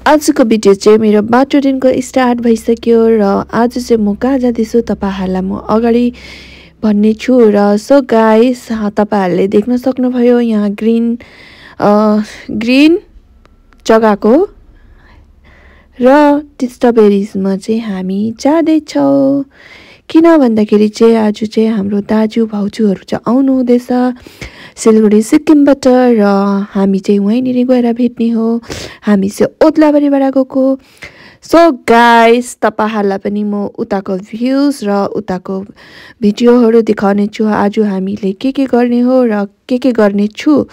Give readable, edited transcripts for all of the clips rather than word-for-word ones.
आजको भिडियो चाहिँ मेरो बाटो दिनको स्टार्ट भइसक्यो र आज चाहिँ म कहाँ जाँदैछु तपाईहरुलाई म अगाडि भन्ने छु र सो गाइस तपाईहरुले देख्न सक्नुभयो यहाँ ग्रीन जग्गाको र स्ट्रबेरीजमा चाहिँ हामी जाँदै छौं किन भन्दाखेरि चाहिँ आज चाहिँ हाम्रो दाजु भाउजूहरु चाहिँ आउनु हुँदैछ सिलगढी सिक्किमबाट र हामी चाहिँ वहीँनिर गएर भेट्ने हो हामी चाहिँ ओद्लाबारीबाट गएको सो गाइस तपाईहरुलाई पनि म उताको भ्यूज र उताको भिडियोहरु देखाउने छु आज हामीले के गर्ने हो र के गर्ने छु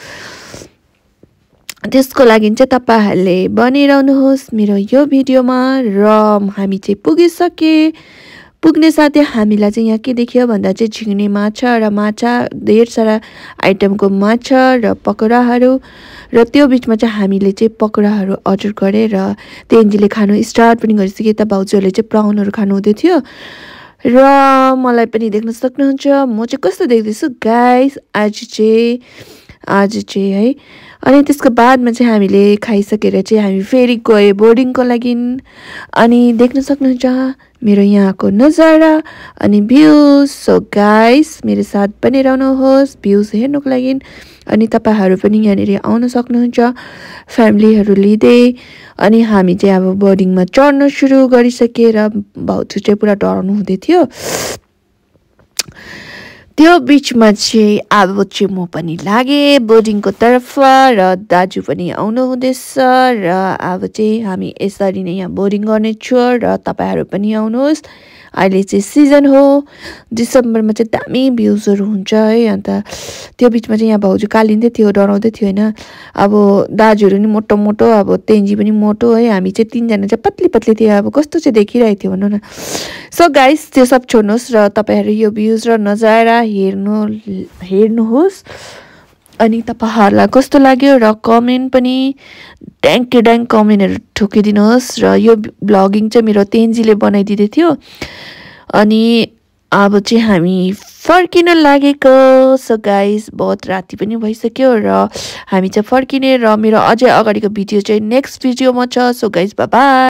त्यसको लागि चाहिँ तपाईहरुले बनिरहनुहोस् मेरो यो भिडियोमा र हामी चाहिँ पुग्ने साथै हामीलाई चाहिँ यहाँ के देखियो भन्दा चाहिँ झिङ्गे माछा र माछा धेर सारा आइटमको माछा र पकोडाहरु र त्यो बीचमा चाहिँ हामीले चाहिँ पकोडाहरु अर्डर गरे र तेन्जीले खानु स्टार्ट पनि गरिसके त भाउजूहरुले चाहिँ प्राउनहरु खानु हुँदै थियो र मलाई पनि देख्न सक्नुहुन्छ म चाहिँ कस्तो देख्दैछु गाइस आज चाहिँ है अनि त्यसको बादमा चाहिँ हामीले खाइसकेर चाहिँ हामी फेरि गए बोर्डिङको लागि अनि देख्न सक्नुहुन्छ मेरो यहाँको नजारा अनि भ्यूज सो गाइस मेरो साथ पनि रहनुहोस् भ्यूज हेर्नको लागि अनि तपाईहरु पनि यहाँनिर आउन सक्नुहुन्छ फ्यामिलीहरु लिँदै अनि हामी चाहिँ अब बोर्डिङमा चढ्न सुरु गरिसकेर भाउजू चाहिँ पुरा डराउनु हुँदै थियो त्यो बीचमा चाहिँ अब चाहिँ म पनि लागे बोर्डिङको तर्फ र दाजु पनि आउनु हुँदैछ र अब चाहिँ हामी यसरी नै यहाँ बोर्डिङ गर्ने छु र तपाईहरु पनि आउनुहोस् अहिले चाहिँ सिजन हो डिसेम्बरमा चाहिँ दामी भ्यूजहरु हुन्छ है अन्त त्यो बीचमा चाहिँ यहाँ भाउजू कालिँदै थियो डराउँदै थियो हैन अब दाजुहरु नि मोटो मोटो अब तेन्जी पनि मोटो है हामी चाहिँ तीनजना चाहिँ पतली थियो अब कस्तो चाहिँ देखिरहेको थियो भन्नु न सो गाइस त्यो सब छोड्नुस् र तपाईहरु यो भ्यूज र नजारा हेर्नुहोस् अनि तपाईहरुलाई कस्तो लाग्यो र कमेन्ट पनि ड्याङ कमेन्टहरु ठोकिदिनुहोस् र यो ब्लगिङ चाहिँ मेरो तेन्जीले बनाइदिदै थियो अनि अब चाहिँ हामी फर्किन लागेको सो गाइस बहुत राति पनि भइसक्यो र हामी चाहिँ फर्किने र मेरो अझै अगाडिको भिडियो चाहिँ नेक्स्ट भिडियोमा छ सो गाइस बाइ बाइ